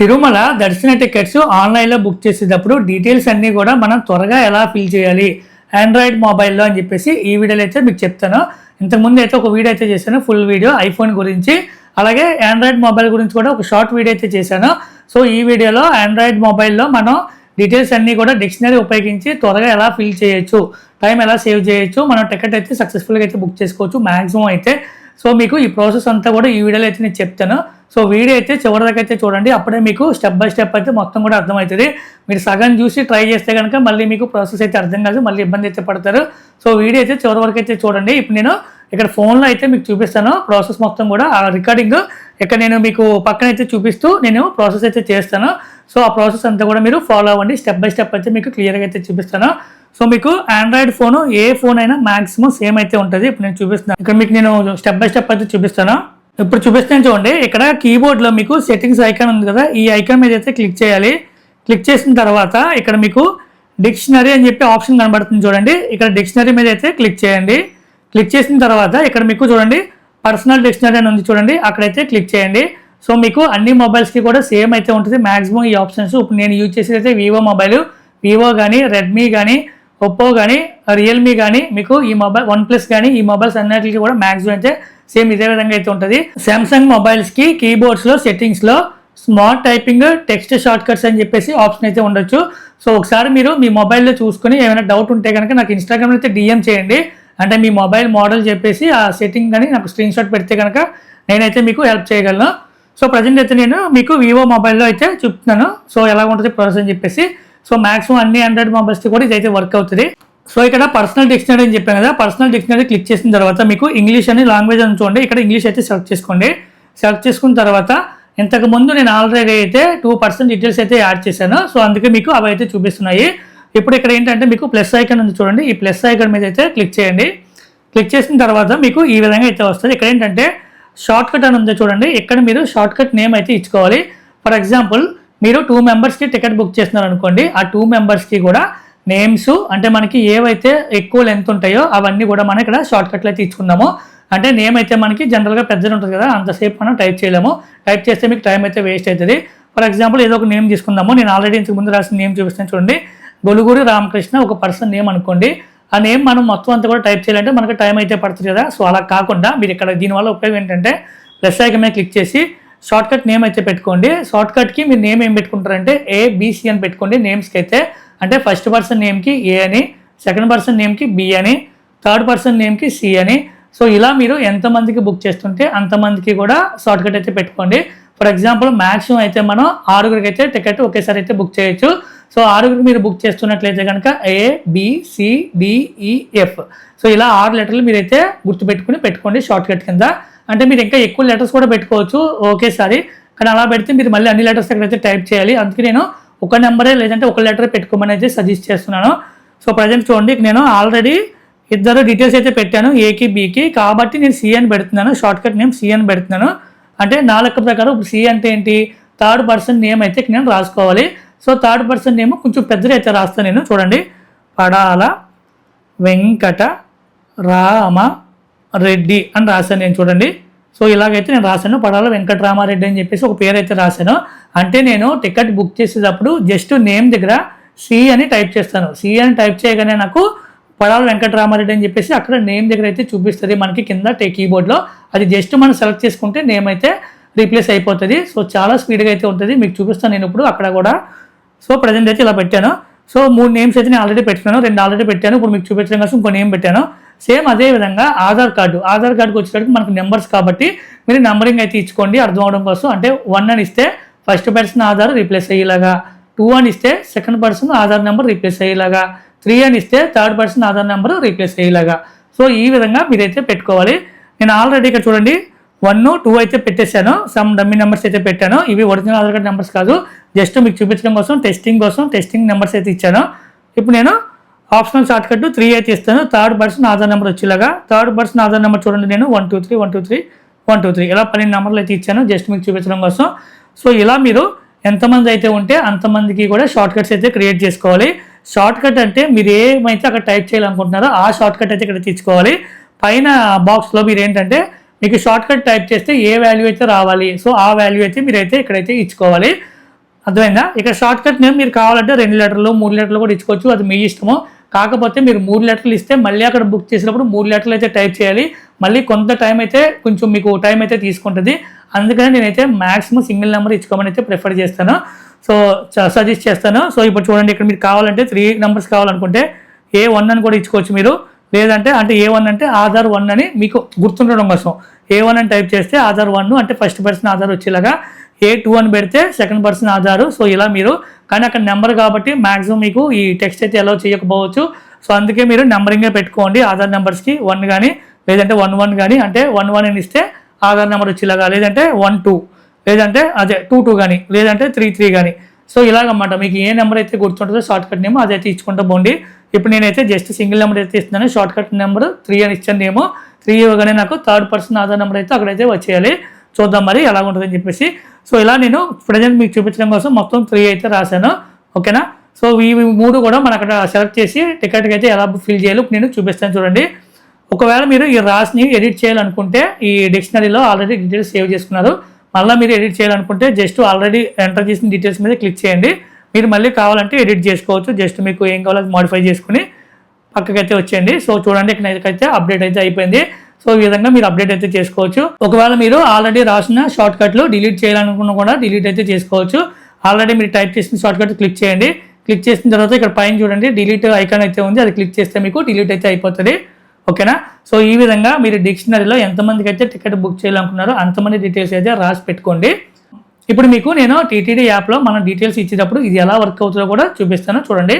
తిరుమల దర్శన టికెట్స్ ఆన్లైన్లో బుక్ చేసేటప్పుడు డీటెయిల్స్ అన్నీ కూడా మనం త్వరగా ఎలా ఫిల్ చేయాలి ఆండ్రాయిడ్ మొబైల్లో అని చెప్పేసి ఈ వీడియోలో అయితే మీకు చెప్తాను. ఇంతకుముందు అయితే ఒక వీడియో అయితే చేశాను, ఫుల్ వీడియో ఐఫోన్ గురించి, అలాగే ఆండ్రాయిడ్ మొబైల్ గురించి కూడా ఒక షార్ట్ వీడియో అయితే చేశాను. సో ఈ వీడియోలో ఆండ్రాయిడ్ మొబైల్లో మనం డీటెయిల్స్ అన్నీ కూడా డిక్షనరీ ఉపయోగించి త్వరగా ఎలా ఫిల్ చేయొచ్చు, టైం ఎలా సేవ్ చేయొచ్చు, మనం టికెట్ అయితే సక్సెస్ఫుల్గా అయితే బుక్ చేసుకోవచ్చు మ్యాక్సిమం అయితే. సో మీకు ఈ ప్రాసెస్ అంతా కూడా ఈ వీడియోలో అయితే నేను చెప్తాను. సో వీడియో అయితే చివరి దాకా అయితే చూడండి, అప్పుడే మీకు స్టెప్ బై స్టెప్ అయితే మొత్తం కూడా అర్థమవుతుంది. మీరు సగం చూసి ట్రై చేస్తే కనుక మళ్ళీ మీకు ప్రాసెస్ అయితే అర్థం కాదు, మళ్ళీ ఇబ్బంది అయితే పడతారు. సో వీడియో అయితే చివరి వరకు అయితే చూడండి. ఇప్పుడు నేను ఇక్కడ ఫోన్లో అయితే మీకు చూపిస్తాను ప్రాసెస్ మొత్తం కూడా, ఆ రికార్డింగ్ ఇక్కడ నేను మీకు పక్కన అయితే చూపిస్తూ నేను ప్రాసెస్ అయితే చేస్తాను. సో ఆ ప్రాసెస్ అంతా కూడా మీరు ఫాలో అవ్వండి, స్టెప్ బై స్టెప్ అయితే మీకు క్లియర్గా అయితే చూపిస్తాను. సో మీకు ఆండ్రాయిడ్ ఫోన్ ఏ ఫోన్ అయినా మాక్సిమం సేమ్ అయితే ఉంటుంది. ఇప్పుడు నేను చూపిస్తున్నాను, ఇక్కడ మీకు నేను స్టెప్ బై స్టెప్ అయితే చూపిస్తాను. ఇప్పుడు చూపిస్తాను చూడండి, ఇక్కడ కీబోర్డ్లో మీకు సెట్టింగ్స్ ఐకాన్ ఉంది కదా, ఈ ఐకాన్ మీద అయితే క్లిక్ చేయాలి. క్లిక్ చేసిన తర్వాత ఇక్కడ మీకు డిక్షనరీ అని చెప్పి ఆప్షన్ కనబడుతుంది చూడండి, ఇక్కడ డిక్షనరీ మీద అయితే క్లిక్ చేయండి. క్లిక్ చేసిన తర్వాత ఇక్కడ మీకు చూడండి పర్సనల్ డిక్షనరీ అని ఉంది చూడండి, అక్కడైతే క్లిక్ చేయండి. సో మీకు అన్ని మొబైల్స్కి కూడా సేమ్ అయితే ఉంటుంది మ్యాక్సిమం ఈ ఆప్షన్స్. ఇప్పుడు నేను యూజ్ చేసేది అయితే వివో మొబైల్, వివో కానీ, రెడ్మీ కానీ, ఒప్పో కానీ, రియల్మీ కానీ, మీకు ఈ మొబైల్ వన్ ప్లస్ కానీ, ఈ మొబైల్స్ అన్నిటికీ కూడా మ్యాక్సిమం అయితే సేమ్ ఇదే విధంగా అయితే ఉంటుంది. సామ్సంగ్ మొబైల్స్కి కీబోర్డ్స్లో సెట్టింగ్స్లో smart typing, text shortcuts అని చెప్పేసి ఆప్షన్ అయితే ఉండొచ్చు. సో ఒకసారి మీరు మీ మొబైల్లో చూసుకుని ఏమైనా డౌట్ ఉంటే కనుక నాకు ఇన్స్టాగ్రామ్లో అయితే డిఎం చేయండి. అంటే మీ మొబైల్ మోడల్ చెప్పేసి ఆ సెట్టింగ్ కానీ నాకు స్క్రీన్ షాట్ పెడితే కనుక నేనైతే మీకు హెల్ప్ చేయగలను. సో ప్రజెంట్ అయితే నేను మీకు వివో మొబైల్లో అయితే చెప్తున్నాను సో ఎలా ఉంటుంది ప్రాసెస్ అని చెప్పేసి. సో మాక్సిమం అన్ని ఆండ్రాయిడ్ మొబైల్స్కి కూడా ఇదైతే వర్క్ అవుతుంది. సో ఇక్కడ పర్సనల్ డిక్షనరీ అని చెప్పాను కదా, పర్సనల్ డిక్షనరీ క్లిక్ చేసిన తర్వాత మీకు ఇంగ్లీష్ అని లాంగ్వేజ్ అని చూడండి, ఇక్కడ ఇంగ్లీష్ అయితే సెలెక్ట్ చేసుకోండి. సెలెక్ట్ చేసుకున్న తర్వాత ఇంతకుముందు నేను ఆల్రెడీ అయితే 2% డీటెయిల్స్ అయితే యాడ్ చేశాను. సో అందుకే మీకు అవి అయితే చూపిస్తున్నాయి. ఇప్పుడు ఇక్కడ ఏంటంటే మీకు ప్లస్ ఐకాన్ ఉంది చూడండి, ఈ ప్లస్ ఐకాన్ మీద అయితే క్లిక్ చేయండి. క్లిక్ చేసిన తర్వాత మీకు ఈ విధంగా అయితే వస్తుంది. ఇక్కడ ఏంటంటే షార్ట్ కట్ అని ఉంది చూడండి, ఇక్కడ మీరు షార్ట్ కట్ నేమ్ అయితే ఇచ్చుకోవాలి. ఫర్ ఎగ్జాంపుల్ మీరు 2 మెంబర్స్కి టికెట్ బుక్ చేస్తున్నారు అనుకోండి, ఆ 2 మెంబర్స్కి కూడా నేమ్స్ అంటే మనకి ఏవైతే ఎక్కువ లెంత్ ఉంటాయో అవన్నీ కూడా మనం ఇక్కడ షార్ట్ కట్లు అయితే ఇచ్చుకుందాము. అంటే నేమ్ అయితే మనకి జనరల్గా పెద్దది ఉంటుంది కదా, అంతసేపు మనం టైప్ చేయలేము. టైప్ చేస్తే మీకు టైం అయితే వేస్ట్ అవుతుంది. ఫర్ ఎగ్జాంపుల్ ఏదో ఒక నేమ్ తీసుకుందాము, నేను ఆల్రెడీ ఇంతకు ముందు రాసిన నేమ్ చూపిస్తాను చూడండి, గొలుగురి రామకృష్ణ ఒక పర్సన్ నేమ్ అనుకోండి. ఆ నేమ్ మనం మొత్తం అంతా కూడా టైప్ చేయాలంటే మనకు టైం అయితే పడుతుంది కదా. సో అలా కాకుండా మీరు ఇక్కడ దీనివల్ల ఉపయోగం ఏంటంటే ప్లస్ ఐకాన్ మీద క్లిక్ చేసి షార్ట్ కట్ నేమ్ అయితే పెట్టుకోండి. షార్ట్ కట్కి మీరు నేమ్ ఏం పెట్టుకుంటారంటే ABC అని పెట్టుకోండి నేమ్స్కి అయితే. అంటే ఫస్ట్ పర్సన్ నేమ్కి A అని, సెకండ్ పర్సన్ నేమ్కి B అని, థర్డ్ పర్సన్ నేమ్కి C అని. సో ఇలా మీరు ఎంతమందికి బుక్ చేస్తుంటే అంతమందికి కూడా షార్ట్ కట్ అయితే పెట్టుకోండి. ఫర్ ఎగ్జాంపుల్ మ్యాక్సిమం అయితే మనం 6గురికి అయితే టికెట్ ఒకేసారి అయితే బుక్ చేయొచ్చు. సో 6గురికి మీరు బుక్ చేస్తున్నట్లయితే కనుక ABCDEF. సో ఇలా 6 లెటర్లు మీరైతే గుర్తుపెట్టుకుని పెట్టుకోండి షార్ట్ కట్ కింద. అంటే మీరు ఇంకా ఎక్కువ లెటర్స్ కూడా పెట్టుకోవచ్చు ఒకేసారి, కానీ అలా పెడితే మీరు మళ్ళీ అన్ని లెటర్స్ అక్కడైతే టైప్ చేయాలి. అందుకే నేను ఒక నెంబరే లేదంటే ఒక లెటర్ పెట్టుకోమని అయితే సజెస్ట్ చేస్తున్నాను. సో ప్రజెంట్ చూడండి, నేను ఆల్రెడీ 2 డీటెయిల్స్ అయితే పెట్టాను, ఏకి బీకి, కాబట్టి నేను C అని పెడుతున్నాను. షార్ట్ కట్ నేమ్ C అని పెడుతున్నాను. అంటే నా లెక్క ప్రకారం ఇప్పుడు C అంటే ఏంటి, థర్డ్ పర్సన్ నేమ్ అయితే నేను రాసుకోవాలి. సో థర్డ్ పర్సన్ నేమ్ కొంచెం పెద్దది అయితే రాస్తాను నేను. చూడండి, పడాల వెంకట రామ రెడ్డి అని రాశాను నేను చూడండి. సో ఇలాగైతే నేను రాశాను, పడాల వెంకటరామారెడ్డి అని చెప్పేసి ఒక పేరు అయితే రాశాను. అంటే నేను టికెట్ బుక్ చేసేటప్పుడు జస్ట్ నేమ్ దగ్గర C అని టైప్ చేస్తాను. C అని టైప్ చేయగానే నాకు పడాల వెంకటరామారెడ్డి అని చెప్పేసి అక్కడ నేమ్ దగ్గర అయితే చూపిస్తుంది మనకి కింద కీబోర్డ్లో. అది జస్ట్ మనం సెలెక్ట్ చేసుకుంటే నేమ్ అయితే రీప్లేస్ అయిపోతుంది. సో చాలా స్పీడ్గా అయితే ఉంటుంది, మీకు చూపిస్తాను నేను ఇప్పుడు అక్కడ కూడా. సో ప్రజెంట్ అయితే ఇలా పెట్టాను. సో 3 నేమ్స్ అయితే నేను ఆల్రెడీ పెట్టాను, 2 ఆల్రెడీ పెట్టాను. ఇప్పుడు మీకు చూపించడం కోసం ఇంకో నేమ్ పెట్టాను. సేమ్ అదే విధంగా ఆధార్ కార్డుకి వచ్చేటప్పుడు మనకు నెంబర్స్ కాబట్టి మీరు నెంబరింగ్ అయితే ఇచ్చుకోండి అర్థం అవడం కోసం. అంటే 1 అని ఇస్తే ఫస్ట్ పర్సన్ ఆధార్ రీప్లేస్ అయ్యేలాగా, 2 అని ఇస్తే second person Aadhaar number replace అయ్యేలాగా, 3 అని ఇస్తే third person Aadhaar number replace అయ్యేలాగా. సో ఈ విధంగా మీరైతే పెట్టుకోవాలి. నేను ఆల్రెడీ ఇక్కడ చూడండి 1, 2 అయితే పెట్టేశాను, సమ్ డమ్మీ నెంబర్స్ అయితే పెట్టాను. ఇవి ఒరిజినల్ ఆధార్ కార్డ్ నెంబర్స్ కాదు, జస్ట్ మీకు చూపించడం కోసం టెస్టింగ్ నెంబర్స్ అయితే ఇచ్చాను. ఇప్పుడు నేను ఆప్షనల్ షార్ట్ కట్ 3 అయితే ఇస్తాను, థర్డ్ పర్సన్ ఆధార్ నెంబర్ వచ్చేలాగా. థర్డ్ పర్సన్ ఆధార్ నెంబర్ చూడండి, నేను 123 ఇలా 12 నెంబర్లు అయితే ఇచ్చాను జస్ట్ మీకు చూపించడం కోసం. సో ఇలా మీరు ఎంతమంది అయితే ఉంటే అంతమందికి కూడా షార్ట్ కట్స్ అయితే క్రియేట్ చేసుకోవాలి. షార్ట్ కట్ అంటే మీరు ఏమైతే అక్కడ టైప్ చేయాలనుకుంటున్నారో ఆ షార్ట్ కట్ అయితే ఇక్కడ తీసుకోవాలి. పైన బాక్స్లో మీరు ఏంటంటే మీకు షార్ట్ కట్ టైప్ చేస్తే ఏ వాల్యూ అయితే రావాలి, సో ఆ వాల్యూ అయితే మీరైతే ఇక్కడైతే ఇచ్చుకోవాలి. అర్థమైందా? ఇక్కడ షార్ట్ కట్ నేమ్ మీరు కావాలంటే 2 లెటర్లు 3 లెటర్లు కూడా ఇచ్చుకోవచ్చు, అది మీ ఇష్టము. కాకపోతే మీరు 3 లెటర్లు ఇస్తే మళ్ళీ అక్కడ బుక్ చేసినప్పుడు 3 లెటర్లు అయితే టైప్ చేయాలి. మళ్ళీ కొంత టైం అయితే కొంచెం మీకు టైం అయితే తీసుకుంటుంది. అందుకని నేనైతే మ్యాక్సిమం సింగిల్ నెంబర్ ఇచ్చుకోమని అయితే ప్రిఫర్ చేస్తాను. సో సజెస్ట్ చేస్తాను. సో ఇప్పుడు చూడండి, ఇక్కడ మీరు కావాలంటే 3 నెంబర్స్ కావాలనుకుంటే A1 అని కూడా ఇచ్చుకోవచ్చు మీరు. లేదంటే A1 అంటే ఆధార్ 1 అని మీకు గుర్తుండడం కోసం A1 అని టైప్ చేస్తే ఆధార్ 1 అంటే ఫస్ట్ పర్సన్ ఆధార్ వచ్చేలాగా, A2 అని పెడితే సెకండ్ పర్సన్ ఆధారు. సో ఇలా మీరు, కానీ అక్కడ నెంబర్ కాబట్టి మ్యాక్సిమం మీకు ఈ టెక్స్ట్ అయితే అలౌ చేయకపోవచ్చు. సో అందుకే మీరు నెంబరింగే పెట్టుకోండి ఆధార్ నెంబర్స్కి. 1 కానీ లేదంటే 11 కానీ, అంటే 11 అని ఇస్తే ఆధార్ నెంబర్ వచ్చేలాగా, లేదంటే 12, లేదంటే అదే 22 కానీ, లేదంటే 33 కానీ. సో ఇలాగన్నమాట మీకు ఏ నెంబర్ అయితే గుర్తుంటుందో షార్ట్ కట్ నేమ్ అదైతే ఇచ్చుకుంటూ పోండి. ఇప్పుడు నేనైతే జస్ట్ సింగిల్ నెంబర్ అయితే ఇస్తున్నాను. షార్ట్ కట్ నెంబర్ 3 అని ఇచ్చాను నేమో. 3 ఇవ్వగానే నాకు థర్డ్ పర్సన్ ఆధార్ నెంబర్ అయితే అక్కడైతే వచ్చేయాలి. చూద్దాం మరి ఎలా ఉంటుందని చెప్పేసి. సో ఇలా నేను ప్రజెంట్ మీకు చూపించడం కోసం మొత్తం 3 అయితే రాశాను. ఓకేనా? సో ఇవి 3 కూడా మనం అక్కడ సెలెక్ట్ చేసి టికెట్కి అయితే ఎలా ఫిల్ చేయాలో నేను చూపిస్తాను చూడండి. ఒకవేళ మీరు ఈ రాస్ని ఎడిట్ చేయాలనుకుంటే ఈ డిక్షనరీలో ఆల్రెడీ డీటెయిల్స్ సేవ్ చేసుకున్నారు. మళ్ళీ మీరు ఎడిట్ చేయాలనుకుంటే జస్ట్ ఆల్రెడీ ఎంటర్ చేసిన డీటెయిల్స్ మీద క్లిక్ చేయండి. మీరు మళ్ళీ కావాలంటే ఎడిట్ చేసుకోవచ్చు. జస్ట్ మీకు ఏం కావాలో మోడిఫై చేసుకుని పక్కకైతే వచ్చేయండి. సో చూడండి, ఇక్కడైతే అప్డేట్ అయితే అయిపోయింది. సో ఈ విధంగా మీరు అప్డేట్ అయితే చేసుకోవచ్చు. ఒకవేళ మీరు ఆల్రెడీ రాసిన షార్ట్ కట్లు డిలీట్ చేయాలనుకున్నా కూడా డిలీట్ అయితే చేసుకోవచ్చు. ఆల్రెడీ మీరు టైప్ చేసిన షార్ట్ కట్ క్లిక్ చేయండి. క్లిక్ చేసిన తర్వాత ఇక్కడ పైన చూడండి డిలీట్ ఐకాన్ అయితే ఉంది, అది క్లిక్ చేస్తే మీకు డిలీట్ అయితే అయిపోతుంది. ఓకేనా? సో ఈ విధంగా మీరు డిక్షనరీలో ఎంతమందికి అయితే టికెట్ బుక్ చేయాలనుకున్నారో అంతమంది డీటెయిల్స్ అయితే రాసి పెట్టుకోండి. ఇప్పుడు మీకు నేను టీటీడీ యాప్లో మనం డీటెయిల్స్ ఇచ్చేటప్పుడు ఇది ఎలా వర్క్ అవుతుందో కూడా చూపిస్తాను చూడండి.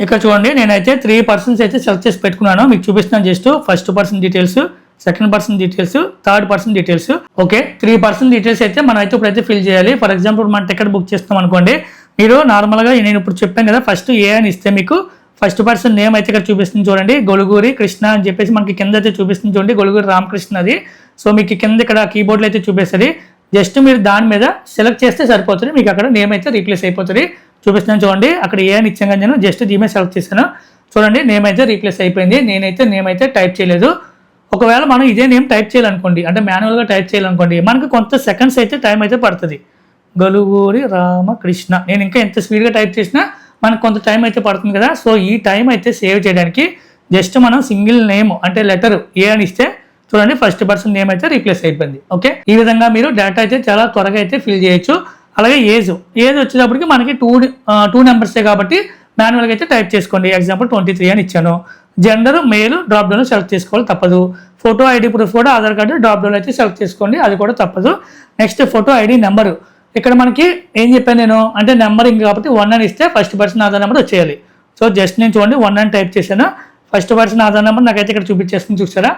ఇక్కడ చూడండి, నేనైతే 3 పర్సన్స్ అయితే సెలెక్ట్ చేసి పెట్టుకున్నాను. మీకు చూపిస్తున్నాను. Just first person details, second person details, third person details. Okay, 3 person details అయితే మనం అయితే ఇప్పుడైతే ఫిల్ చేయాలి. ఫర్ ఎగ్జాంపుల్ మనం టికెట్ బుక్ చేస్తాం అనుకోండి. మీరు నార్మల్గా నేను ఇప్పుడు చెప్పాను కదా, ఫస్ట్ ఏ అని ఇస్తే మీకు ఫస్ట్ పర్సన్ నేమ్ అయితే ఇక్కడ చూపిస్తుంది చూడండి, గొలుగూరి కృష్ణ అని చెప్పేసి మనకి కింద అయితే చూపిస్తుంది చూడండి, గొలుగూరి రామకృష్ణ అది. సో మీకు కింద ఇక్కడ కీబోర్డ్లో అయితే చూపిస్తుంది. జస్ట్ మీరు దాని మీద సెలెక్ట్ చేస్తే సరిపోతుంది, మీకు అక్కడ నేమ్ అయితే రీప్లేస్ అయిపోతుంది. చూపిస్తున్నాను చూడండి, అక్కడ ఏ అని ఇచ్చాను నేను జస్ట్ దీని మీద సెలెక్ట్ చేశాను. చూడండి, నేమ్ అయితే రీప్లేస్ అయిపోయింది. నేనైతే నేమ్ అయితే టైప్ చేయలేదు. ఒకవేళ మనం ఇదే నేమ్ టైప్ చేయాలనుకోండి, అంటే మాన్యువల్గా టైప్ చేయాలనుకోండి, మనకు కొంత సెకండ్స్ అయితే టైం అయితే పడుతుంది. గొలుగూరి రామకృష్ణ నేను ఇంకా ఎంత స్పీడ్గా టైప్ చేసినా మనకు కొంత టైం అయితే పడుతుంది కదా. సో ఈ టైం అయితే సేవ్ చేయడానికి జస్ట్ మనం సింగిల్ నేమ్ అంటే లెటర్ ఏ అని ఇస్తే చూడండి ఫస్ట్ పర్సన్ నేమ్ అయితే రీప్లేస్ అయిపోయింది. ఓకే, ఈ విధంగా మీరు డేటా అయితే చాలా త్వరగా అయితే ఫిల్ చేయొచ్చు. అలాగే ఏజ్ వచ్చేటప్పటికి మనకి టూ నెంబర్సే కాబట్టి మాన్యువల్గా అయితే టైప్ చేసుకోండి. ఎగ్జాంపుల్ 23 అని ఇచ్చాను. Gender male drop down select చేసుకోవాలి, తప్పదు. ఫోటో ఐడి ప్రూఫ్ కూడా ఆధార్ కార్డు డ్రాప్ డౌన్ అయితే సెలెక్ట్ చేసుకోండి, అది కూడా తప్పదు. నెక్స్ట్ ఫోటో ఐడి నెంబరు, ఇక్కడ మనకి ఏం చెప్పాను నేను అంటే నెంబరింగ్ కాబట్టి 1 అని ఇస్తే ఫస్ట్ పర్సన్ ఆధార్ నెంబర్ వచ్చేయాలి. సో జస్ట్ నేను చూడండి 1 అని టైప్ చేశాను, ఫస్ట్ పర్సన్ ఆధార్ నెంబర్ నాకైతే ఇక్కడ చూపించేస్తుంది చూసారా.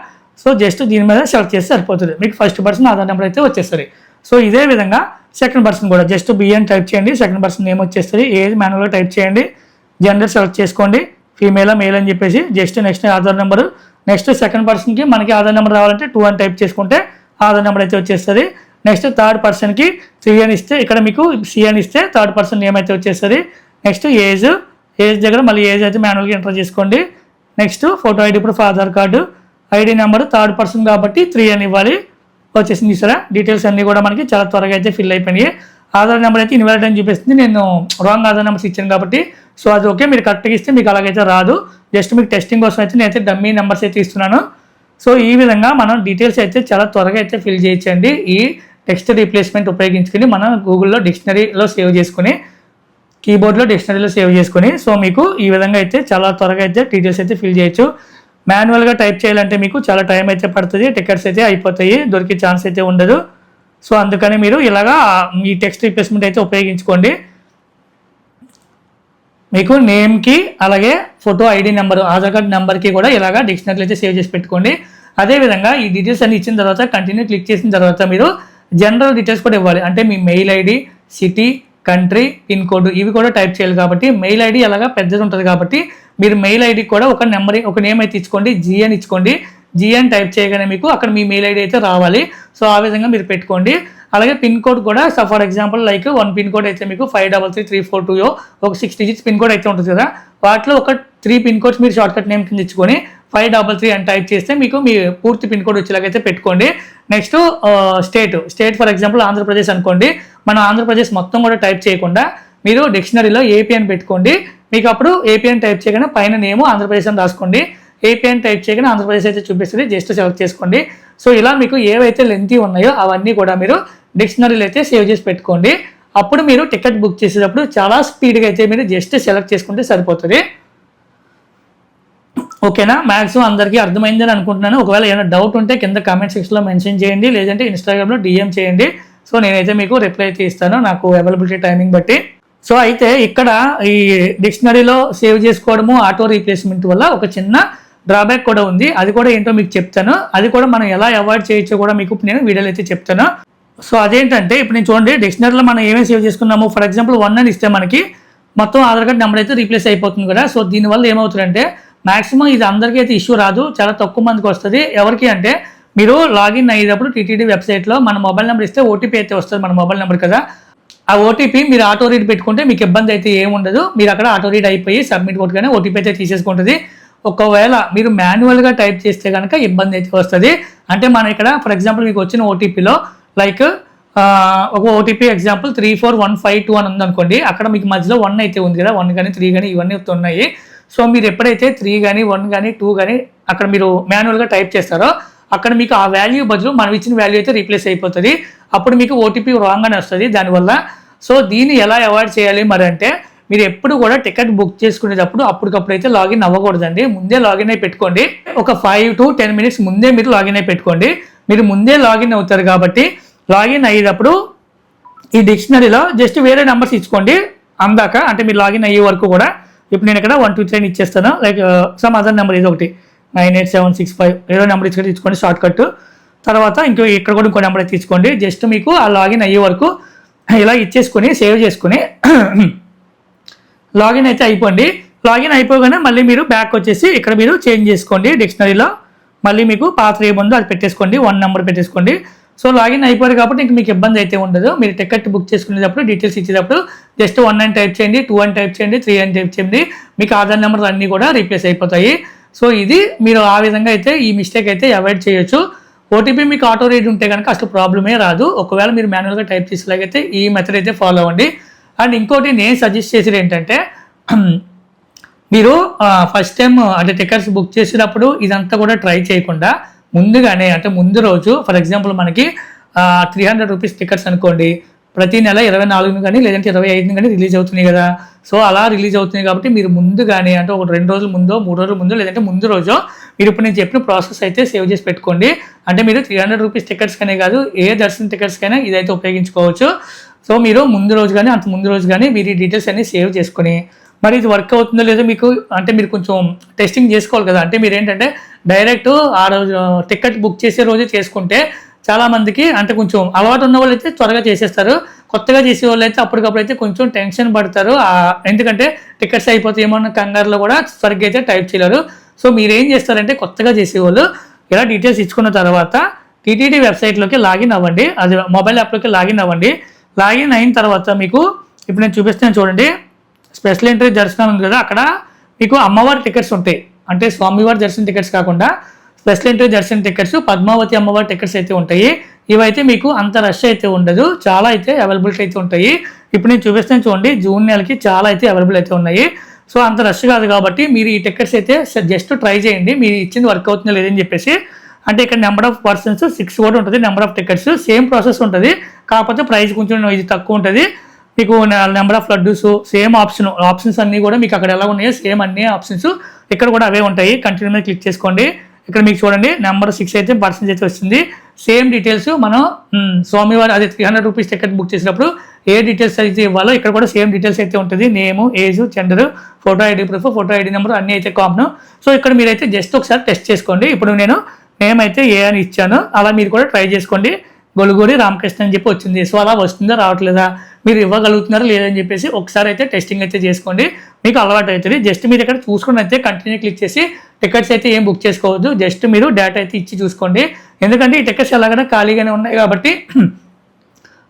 సో జస్ట్ దీని మీద సెలెక్ట్ చేస్తే సరిపోతుంది, మీకు ఫస్ట్ పర్సన్ ఆధార్ నెంబర్ అయితే వచ్చేస్తుంది. సో ఇదే విధంగా సెకండ్ పర్సన్ కూడా జస్ట్ బి అని టైప్ చేయండి, సెకండ్ పర్సన్ నేమ్ వచ్చేస్తుంది. ఏజ్ మాన్యువల్గా టైప్ చేయండి, జెండర్ సెలెక్ట్ చేసుకోండి, ఫీమేలా మేల్ అని చెప్పేసి just next Aadhaar number. Next second పర్సన్కి మనకి ఆధార్ నెంబర్ రావాలంటే 2 అని టైప్ చేసుకుంటే ఆధార్ నెంబర్ అయితే వచ్చేస్తుంది. నెక్స్ట్ థర్డ్ పర్సన్కి 3 అని ఇస్తే ఇక్కడ మీకు సి అని ఇస్తే థర్డ్ పర్సన్ నేమ్ అయితే వచ్చేస్తుంది. నెక్స్ట్ ఏజ్ దగ్గర మళ్ళీ ఏజ్ అయితే మాన్యువల్గా ఎంటర్ చేసుకోండి. Next photo ID proof Aadhaar card, ID number third person కాబట్టి 3 అని ఇవ్వాలి, వచ్చేసింది సరే. డీటెయిల్స్ అన్నీ కూడా మనకి చాలా త్వరగా అయితే ఫిల్ అయిపోయినాయి. ఆధార్ నెంబర్ అయితే ఇన్వాలిడ్ అని చూపిస్తుంది, నేను రాంగ్ ఆధార్ నెంబర్స్ ఇచ్చాను కాబట్టి. సో అది ఓకే, మీరు కరెక్ట్గా ఇస్తే మీకు అలాగైతే రాదు. జస్ట్ మీకు టెస్టింగ్ కోసం అయితే నేనైతే డమ్మీ నెంబర్స్ అయితే ఇస్తున్నాను. సో ఈ విధంగా మనం డీటెయిల్స్ అయితే చాలా త్వరగా అయితే ఫిల్ చేయొచ్చండి. ఈ టెక్స్ట్ రీప్లేస్మెంట్ ఉపయోగించుకుని మనం గూగుల్లో డిక్షనరీలో సేవ్ చేసుకుని, కీబోర్డ్లో డిక్షనరీలో సేవ్ చేసుకుని, సో మీకు ఈ విధంగా అయితే చాలా త్వరగా అయితే డీటెయిల్స్ అయితే ఫిల్ చేయొచ్చు. మాన్యువల్గా టైప్ చేయాలంటే మీకు చాలా టైం అయితే పడుతుంది, టికెట్స్ అయితే అయిపోతాయి, దొరికే ఛాన్స్ అయితే ఉండదు. సో అందుకని మీరు ఇలాగా ఈ టెక్స్ట్ రీప్లేస్మెంట్ అయితే ఉపయోగించుకోండి. మీకు నేమ్కి అలాగే photo ID number Aadhaar card నెంబర్కి కూడా ఇలాగా డిక్షనరీలో అయితే సేవ్ చేసి పెట్టుకోండి. అదేవిధంగా ఈ డీటెయిల్స్ అన్ని ఇచ్చిన తర్వాత కంటిన్యూ క్లిక్ చేసిన తర్వాత మీరు జనరల్ డీటెయిల్స్ కూడా ఇవ్వాలి. అంటే మీ mail ID, city, country, pin code ఇవి కూడా టైప్ చేయాలి. కాబట్టి మెయిల్ ఐడి అలాగా పెద్దది ఉంటుంది కాబట్టి మీరు మెయిల్ ఐడి కూడా ఒక నేమ్ అయితే ఇచ్చుకోండి, జీ అని ఇచ్చుకోండి. జీ అని టైప్ చేయగానే మీకు అక్కడ మీ మెయిల్ ఐడి అయితే రావాలి. సో ఆ విధంగా మీరు పెట్టుకోండి. అలాగే పిన్ కోడ్ కూడా for example like 1 pin code అయితే మీకు 533342 ఒక 6 డిజిట్స్ పిన్ కోడ్ అయితే ఉంటుంది కదా, వాటిలో ఒక 3 పిన్ కోడ్స్ మీరు షార్ట్కట్ నేమ్ కింద ఇచ్చుకొని 533 అని టైప్ చేస్తే మీకు మీ పూర్తి పిన్ కోడ్ వచ్చేలాగైతే పెట్టుకోండి. Next state for example Andhra Pradesh అనుకోండి, మన ఆంధ్రప్రదేశ్ మొత్తం కూడా టైప్ చేయకుండా మీరు డిక్షనరీలో ఏపీ అని పెట్టుకోండి. మీకు అప్పుడు ఏపీ అని టైప్ చేయగానే పైన నేమ్ ఆంధ్రప్రదేశ్ అని రాసుకోండి. ఏపీ అని టైప్ చేయగానే ఆంధ్రప్రదేశ్ అయితే చూపిస్తుంది, జస్ట్ సెలెక్ట్ చేసుకోండి. సో ఇలా మీకు ఏవైతే లెంతీ ఉన్నాయో అవన్నీ కూడా మీరు డిక్షనరీలో అయితే సేవ్ చేసి పెట్టుకోండి. అప్పుడు మీరు టికెట్ బుక్ చేసేటప్పుడు చాలా స్పీడ్గా అయితే మీరు జస్ట్ సెలెక్ట్ చేసుకుంటే సరిపోతుంది. ఓకేనా, మ్యాక్సిమం అందరికీ అర్థమైందని అనుకుంటున్నాను. ఒకవేళ ఏమైనా డౌట్ ఉంటే కింద కామెంట్ సెక్షన్లో మెన్షన్ చేయండి, లేదంటే ఇన్స్టాగ్రామ్లో డిఎం చేయండి. సో నేనైతే మీకు రిప్లై అయితే ఇస్తాను నాకు అవైలబిలిటీ టైమింగ్ బట్టి. సో అయితే ఇక్కడ ఈ డిక్షనరీలో సేవ్ చేసుకోవడము ఆటో రీప్లేస్మెంట్ వల్ల ఒక చిన్న డ్రాబ్యాక్ కూడా ఉంది. అది కూడా ఏంటో మీకు చెప్తాను. అది కూడా మనం ఎలా అవాయిడ్ చేయొచ్చో కూడా మీకు నేను వీడియోలో అయితే చెప్తాను. సో అదేంటంటే ఇప్పుడు నేను చూడండి, డిక్షనరీలో మనం ఏమేమి సేవ్ చేసుకున్నాము. ఫర్ ఎగ్జాంపుల్ 1 అని ఇస్తే మనకి మొత్తం ఆధార్ కార్డ్ నెంబర్ అయితే రీప్లేస్ అయిపోతుంది కదా. సో దీనివల్ల ఏమవుతుందంటే మాక్సిమం ఇది అందరికీ అయితే ఇష్యూ రాదు, చాలా తక్కువ మందికి వస్తుంది. ఎవరికి అంటే మీరు లాగిన్ అయ్యేటప్పుడు టీటీడీ వెబ్సైట్లో మన మొబైల్ నెంబర్ ఇస్తే ఓటీపీ అయితే వస్తుంది, మన మొబైల్ నెంబర్ కదా. ఆ ఓటీపీ మీరు ఆటో రీడ్ పెట్టుకుంటే మీకు ఇబ్బంది అయితే ఏముండదు. మీరు అక్కడ ఆటో రీడ్ అయిపోయి సబ్మిట్ కొట్టుగానే ఓటీపీ అయితే తీసేసుకుంటుంది. ఒకవేళ మీరు మాన్యువల్గా టైప్ చేస్తే కనుక ఇబ్బంది అయితే వస్తుంది. అంటే మనం ఇక్కడ ఫర్ ఎగ్జాంపుల్ మీకు వచ్చిన ఓటీపీలో లైక్ ఒక ఓటీపీ ఎగ్జాంపుల్ 3415 అని ఉందనుకోండి. అక్కడ మీకు మధ్యలో 1 అయితే ఉంది కదా, 1 కానీ 3 కానీ ఇవన్నీ ఉన్నాయి. సో మీరు ఎప్పుడైతే 3 కానీ 1 కానీ 2 కానీ అక్కడ మీరు మాన్యువల్గా టైప్ చేస్తారో అక్కడ మీకు ఆ వాల్యూ బదులు మనం ఇచ్చిన వాల్యూ అయితే రీప్లేస్ అయిపోతుంది. అప్పుడు మీకు ఓటీపీ రాంగ్ అని వస్తుంది దానివల్ల. సో దీన్ని ఎలా అవాయిడ్ చేయాలి మరి అంటే మీరు ఎప్పుడు కూడా టికెట్ బుక్ చేసుకునేటప్పుడు అప్పటికప్పుడు అయితే లాగిన్ అవ్వకూడదండి. ముందే లాగిన్ అయి పెట్టుకోండి. ఒక 5 to 10 minutes ముందే మీరు లాగిన్ అయి పెట్టుకోండి. మీరు ముందే లాగిన్ అవుతారు కాబట్టి లాగిన్ అయ్యేటప్పుడు ఈ డిక్షనరీలో జస్ట్ వేరే నెంబర్స్ ఇచ్చుకోండి అందాక, అంటే మీరు లాగిన్ అయ్యే వరకు కూడా. ఇప్పుడు నేను ఇక్కడ 1 2 3 ఇచ్చేస్తాను, లైక్ సమ్ అదర్ నెంబర్ ఇది ఒకటి 98765 ఏదో నెంబర్ ఇచ్చుకోండి షార్ట్ కట్. తర్వాత ఇక్కడ కూడా ఇంకో నెంబర్ అయితే ఇచ్చుకోండి. జస్ట్ మీకు ఆ లాగిన్ అయ్యే వరకు ఇలా ఇచ్చేసుకొని సేవ్ చేసుకుని లాగిన్ అయితే అయిపోండి. లాగిన్ అయిపోగానే మళ్ళీ మీరు బ్యాక్ వచ్చేసి ఇక్కడ మీరు చేంజ్ చేసుకోండి. డిక్షనరీలో మళ్ళీ మీకు పాత ఏముందో అది పెట్టేసుకోండి, 1 నెంబర్ పెట్టేసుకోండి. సో లాగిన్ అయిపోయారు కాబట్టి ఇంక మీకు ఇబ్బంది అయితే ఉండదు. మీరు టికెట్ బుక్ చేసుకునేటప్పుడు డీటెయిల్స్ ఇచ్చేటప్పుడు జస్ట్ 1 అని టైప్ చేయండి, 2 అని టైప్ చేయండి, 3 అని టైప్ చేయండి. మీకు ఆధార్ నెంబర్లు అన్నీ కూడా రీప్లేస్ అయిపోతాయి. సో ఇది మీరు ఆ విధంగా అయితే ఈ మిస్టేక్ అయితే అవాయిడ్ చేయొచ్చు. ఓటీపీ మీకు ఆటో రీడ్ ఉంటే కనుక అసలు ప్రాబ్లమే రాదు. ఒకవేళ మీరు మాన్యువల్గా టైప్ చేసేలాగైతే ఈ మెథడ్ అయితే ఫాలో అవ్వండి. అండ్ ఇంకోటి నేను సజెస్ట్ చేసేది ఏంటంటే మీరు ఫస్ట్ టైం అంటే టికెట్స్ బుక్ చేసేటప్పుడు ఇదంతా కూడా ట్రై చేయకుండా ముందుగానే అంటే ముందు రోజు ఫర్ ఎగ్జాంపుల్ మనకి 300 రూపీస్ టికెట్స్ అనుకోండి, ప్రతి నెల 24 కానీ లేదంటే 25 కానీ రిలీజ్ అవుతున్నాయి కదా. సో అలా రిలీజ్ అవుతున్నాయి కాబట్టి మీరు ముందుగానే అంటే ఒక 2 రోజుల ముందో 3 రోజుల ముందో లేదంటే ముందు రోజు మీరు ఇప్పుడు నేను చెప్పిన ప్రాసెస్ అయితే సేవ్ చేసి పెట్టుకోండి. అంటే మీరు 300 రూపీస్ టికెట్స్ కనే కాదు ఏ దర్శన టికెట్స్ కైనా ఇదైతే ఉపయోగించుకోవచ్చు. సో మీరు ముందు రోజు కానీ అంత ముందు రోజు కానీ మీరు ఈ డీటెయిల్స్ అన్ని సేవ్ చేసుకుని మరి ఇది వర్క్ అవుతుందో లేదో మీకు అంటే మీరు కొంచెం టెస్టింగ్ చేసుకోవాలి కదా. అంటే మీరు ఏంటంటే డైరెక్ట్ ఆ రోజు టికెట్ బుక్ చేసే రోజే చేసుకుంటే చాలామందికి అంటే కొంచెం అలవాటు ఉన్న వాళ్ళు అయితే త్వరగా చేసేస్తారు. కొత్తగా చేసే వాళ్ళు అయితే అప్పటికప్పుడు అయితే కొంచెం టెన్షన్ పడతారు, ఎందుకంటే టికెట్స్ అయిపోతాయేమో అన్న కంగారులో కూడా సరిగ్గా అయితే టైప్ చేయలేరు. సో మీరు ఏం చేస్తారంటే కొత్తగా చేసేవాళ్ళు ఇలా డీటెయిల్స్ ఇచ్చుకున్న తర్వాత టీటీడీ వెబ్సైట్లోకి లాగిన్ అవ్వండి, అది మొబైల్ యాప్లోకి లాగిన్ అవ్వండి. లాగిన్ అయిన తర్వాత మీకు ఇప్పుడు నేను చూపిస్తాను చూడండి, స్పెషల్ ఎంట్రీ దర్శనం ఉంది కదా, అక్కడ మీకు అమ్మవారి టికెట్స్ ఉంటాయి. అంటే స్వామివారి దర్శనం టికెట్స్ కాకుండా స్పెషల్ ఎంట్రీ దర్శనం టికెట్స్, పద్మావతి అమ్మవారి టికెట్స్ అయితే ఉంటాయి. ఇవైతే మీకు అంత రష్ అయితే ఉండదు, చాలా అయితే అవైలబిలిటీ అయితే ఉంటాయి. ఇప్పుడు నేను చూపిస్తాను చూడండి, జూన్ నెలకి చాలా అయితే అవైలబుల్ అయితే ఉన్నాయి. సో అంత రష్ కాదు కాబట్టి మీరు ఈ టికెట్స్ అయితే జస్ట్ ట్రై చేయండి, మీరు ఇచ్చింది వర్క్ అవుతుందో లేదని చెప్పేసి. అంటే ఇక్కడ నెంబర్ ఆఫ్ పర్సన్స్ 6 కూడా ఉంటుంది, number of tickets same process ఉంటుంది, కాకపోతే ప్రైస్ కొంచెం ఇది తక్కువ ఉంటుంది. మీకు number of laddus same options అన్నీ కూడా మీకు అక్కడ ఎలా ఉన్నాయో సేమ్ అన్ని ఆప్షన్స్ ఇక్కడ కూడా అవే ఉంటాయి. కంటిన్యూ మీద క్లిక్ చేసుకోండి. ఇక్కడ మీకు చూడండి నెంబర్ 6 అయితే పర్సన్స్ అయితే వస్తుంది. సేమ్ డీటెయిల్స్ మనం స్వామివారి అదే 300 రూపీస్ టికెట్ బుక్ చేసినప్పుడు ఏ డీటెయిల్స్ అయితే ఇవ్వాలో ఇక్కడ కూడా సేమ్ డీటెయిల్స్ అయితే ఉంటుంది. Name, age, gender, photo ID proof, photo ID number అన్నీ అయితే కామన్. సో ఇక్కడ మీరైతే జస్ట్ ఒకసారి టెస్ట్ చేసుకోండి. ఇప్పుడు నేను నేమ్ అయితే ఏ అని ఇచ్చాను, అలా మీరు కూడా ట్రై చేసుకోండి. గొలుగూరి రామకృష్ణ అని చెప్పి వచ్చింది. సో అలా వస్తుందా రావట్లేదా, మీరు ఇవ్వగలుగుతున్నారా లేదని చెప్పేసి ఒకసారి అయితే టెస్టింగ్ అయితే చేసుకోండి, మీకు అలవాటు అవుతుంది. జస్ట్ మీరు ఇక్కడ చూసుకుని అయితే కంటిన్యూ క్లిక్ చేసి టికెట్స్ అయితే ఏం బుక్ చేసుకోవద్దు, జస్ట్ మీరు డేటా అయితే ఇచ్చి చూసుకోండి. ఎందుకంటే ఈ టికెట్స్ ఎలాగైనా ఖాళీగానే ఉన్నాయి కాబట్టి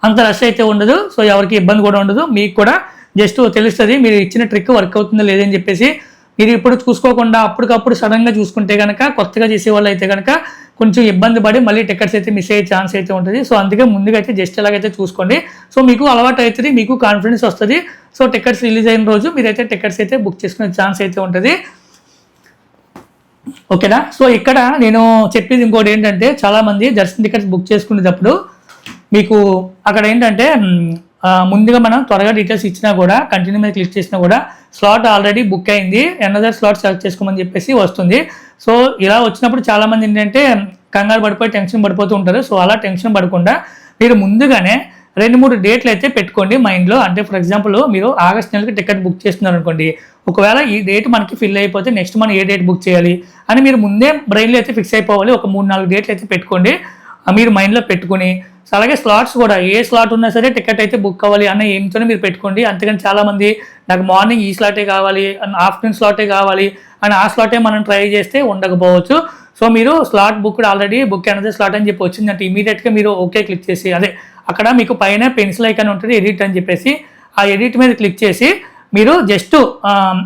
అంత రష్ అయితే ఉండదు. సో ఎవరికి ఇబ్బంది కూడా ఉండదు, మీకు కూడా జస్ట్ తెలుస్తుంది మీరు ఇచ్చిన ట్రిక్ వర్క్ అవుతుందో లేదని చెప్పేసి. మీరు ఇప్పుడు చూసుకోకుండా అప్పటికప్పుడు సడన్గా చూసుకుంటే కనుక కొత్తగా చేసేవాళ్ళు అయితే కనుక కొంచెం ఇబ్బంది పడి మళ్ళీ టికెట్స్ అయితే మిస్ అయ్యే ఛాన్స్ అయితే ఉంటుంది. సో అందుకే ముందుగా అయితే జస్ట్ ఎలాగైతే చూసుకోండి. సో మీకు అలవాటు అవుతుంది, మీకు కాన్ఫిడెన్స్ వస్తుంది. సో టికెట్స్ రిలీజ్ అయిన రోజు మీరైతే టికెట్స్ అయితే బుక్ చేసుకునే ఛాన్స్ అయితే ఉంటుంది. ఓకేనా. సో ఇక్కడ నేను చెప్పేది ఇంకోటి ఏంటంటే, చాలామంది దర్శన టికెట్స్ బుక్ చేసుకునేటప్పుడు మీకు అక్కడ ఏంటంటే ముందుగా మనం త్వరగా డీటెయిల్స్ ఇచ్చినా కూడా కంటిన్యూ మీద క్లిక్ చేసినా కూడా స్లాట్ ఆల్రెడీ బుక్ అయింది, అనదర్ స్లాట్ సెలెక్ట్ చేసుకోమని చెప్పేసి వస్తుంది. సో ఇలా వచ్చినప్పుడు చాలామంది ఏంటంటే కంగారు పడిపోయి టెన్షన్ పడిపోతూ ఉంటారు. సో అలా టెన్షన్ పడకుండా మీరు ముందుగానే 2-3 డేట్లు అయితే పెట్టుకోండి మైండ్లో. అంటే ఫర్ ఎగ్జాంపుల్ మీరు ఆగస్ట్ నెలకి టికెట్ బుక్ చేస్తున్నారు అనుకోండి, ఒకవేళ ఈ డేట్ మనకి ఫిల్ అయిపోతే నెక్స్ట్ మనం ఏ డేట్ బుక్ చేయాలి అని మీరు ముందే బ్రెయిన్లో అయితే ఫిక్స్ అయిపోవాలి. ఒక 3-4 డేట్లు అయితే పెట్టుకోండి, మీరు మైండ్లో పెట్టుకుని. అలాగే స్లాట్స్ కూడా ఏ స్లాట్ ఉన్నా సరే టికెట్ అయితే బుక్ అవ్వాలి అన్న ఏమితోనే మీరు పెట్టుకోండి. అంతేగాని చాలామంది నాకు మార్నింగ్ ఈ స్లాటే కావాలి, ఆఫ్టర్నూన్ స్లాటే కావాలి అని ఆ స్లాటే మనం ట్రై చేస్తే ఉండకపోవచ్చు. సో మీరు slot booked already book another slot అని చెప్పి వచ్చిందంటే ఇమీడియట్గా మీరు ఓకే క్లిక్ చేసి, అదే అక్కడ మీకు పైన పెన్సిల్ ఐకాన్ ఉంటుంది ఎడిట్ అని చెప్పేసి, ఆ ఎడిట్ మీద క్లిక్ చేసి మీరు జస్ట్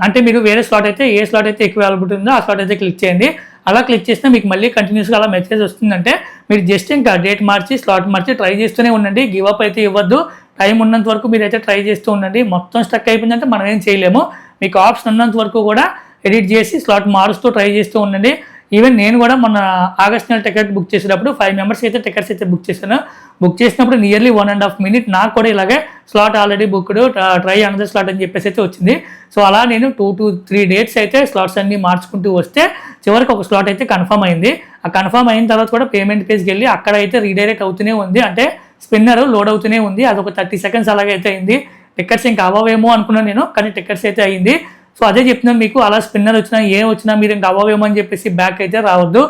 అంటే మీరు వేరే స్లాట్ అయితే ఏ స్లాట్ అయితే ఎక్కువ అవైలబుల్ ఉందో ఆ స్లాట్ అయితే క్లిక్ చేయండి. అలా క్లిక్ చేస్తే మీకు మళ్ళీ కంటిన్యూస్గా అలా మెసేజ్ వస్తుందంటే మీరు జస్ట్ ఇంకా డేట్ మార్చి స్లాట్ మార్చి ట్రై చేస్తూనే ఉండండి. గివ్ అప్ అయితే ఇవ్వద్దు. టైం ఉన్నంత వరకు మీరైతే ట్రై చేస్తూ ఉండండి. మొత్తం స్టక్ అయిపోయిందంటే మనం ఏం చేయలేము. మీకు ఆప్షన్ ఉన్నంత వరకు కూడా ఎడిట్ చేసి స్లాట్ మారుస్తూ ట్రై చేస్తూ ఉండండి. ఈవెన్ నేను కూడా మొన్న ఆగస్ట్ నెల టికెట్ బుక్ చేసేటప్పుడు 5 మెంబర్స్ అయితే టికెట్స్ అయితే బుక్ చేశాను. బుక్ చేసినప్పుడు నియర్లీ 1.5 minute నాకు కూడా ఇలాగే slot already booked, try another slot అని చెప్పేసి అయితే వచ్చింది. సో అలా నేను 2 to 3 dates అయితే స్లాట్స్ అన్ని మార్చుకుంటూ వస్తే చివరికి ఒక స్లాట్ అయితే కన్ఫర్మ్ అయింది. ఆ కన్ఫర్మ్ అయిన తర్వాత కూడా పేమెంట్ పేజ్కి వెళ్ళి అక్కడ అయితే రీడైరెక్ట్ అవుతూనే ఉంది, అంటే స్పిన్నర్ లోడ్ అవుతూనే ఉంది. అదొక 30 seconds అలాగైతే అయింది. టికెట్స్ ఇంకా అవ్వవేమో అనుకున్నాను నేను, కానీ టికెట్స్ అయితే అయింది. సో అదే చెప్తున్నాను మీకు, అలా స్పిన్నర్ వచ్చినా ఏం వచ్చినా మీరు ఇంకా అవ్వవేమో అని చెప్పేసి బ్యాక్ అయితే రావద్దు.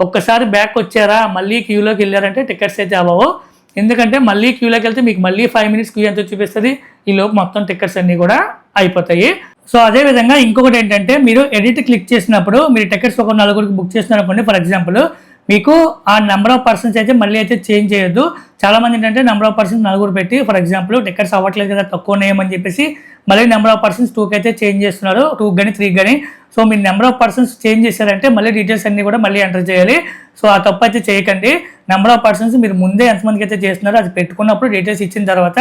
ఒక్కసారి బ్యాక్ వచ్చారా మళ్ళీ క్యూలోకి వెళ్ళారంటే టికెట్స్ అయితే అవ్వవు. ఎందుకంటే మళ్ళీ క్యూలోకి వెళ్తే మీకు మళ్ళీ 5 minutes క్యూ ఎంత చూపిస్తుంది, ఈ లోపు మొత్తం టికెట్స్ అన్నీ కూడా అయిపోతాయి. సో అదేవిధంగా ఇంకొకటి ఏంటంటే, మీరు ఎడిట్ క్లిక్ చేసినప్పుడు మీరు టికెట్స్ ఒక 4 బుక్ చేస్తున్నారు అనుకోండి. ఫర్ ఎగ్జాంపుల్ మీకు ఆ నెంబర్ ఆఫ్ పర్సన్స్ అయితే మళ్ళీ అయితే చేంజ్ చేయొద్దు. చాలామంది ఏంటంటే నెంబర్ ఆఫ్ పర్సన్స్ 4 పెట్టి, ఫర్ ఎగ్జాంపుల్ టికెట్స్ అవ్వట్లేదు కదా తక్కువ ఉన్నాయని చెప్పేసి మళ్ళీ నెంబర్ ఆఫ్ పర్సన్స్ 2కి అయితే చేంజ్ చేస్తున్నారు, 2 కానీ 3 కానీ. సో మీరు నెంబర్ ఆఫ్ పర్సన్స్ చేంజ్ చేశారంటే మళ్ళీ డీటెయిల్స్ అన్ని కూడా మళ్ళీ ఎంటర్ చేయాలి. సో ఆ తప్పు అయితే చేయకండి. నెంబర్ ఆఫ్ పర్సన్స్ మీరు ముందే ఎంతమందికి అయితే చేస్తున్నారో అది పెట్టుకున్నప్పుడు డీటెయిల్స్ ఇచ్చిన తర్వాత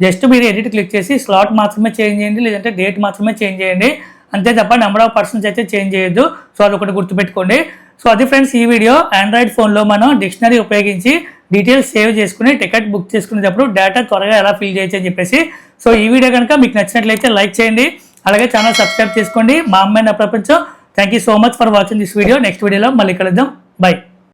జస్ట్ మీరు ఎడిట్ క్లిక్ చేసి స్లాట్ మాత్రమే చేంజ్ చేయండి, లేదంటే డేట్ మాత్రమే చేంజ్ చేయండి. అంతే తప్ప నెంబర్ ఆఫ్ పర్సన్స్ అయితే చేంజ్ చేయొద్దు. సో అదొకటి గుర్తుపెట్టుకోండి. సో అది ఫ్రెండ్స్ ఈ వీడియో. ఆండ్రాయిడ్ ఫోన్లో మనం డిక్షనరీ ఉపయోగించి డీటెయిల్స్ సేవ్ చేసుకుని టికెట్ బుక్ చేసుకునేటప్పుడు డేటా త్వరగా ఎలా ఫిల్ చేయొచ్చు అని చెప్పేసి. సో ఈ వీడియో కనుక మీకు నచ్చినట్లయితే లైక్ చేయండి, అలాగే ఛానల్ సబ్స్క్రైబ్ చేసుకోండి. మా అమ్మాయి నా ప్రపంచం. Thank you so much for watching this video. Next వీడియోలో మళ్ళీ కలుద్దాం. బై.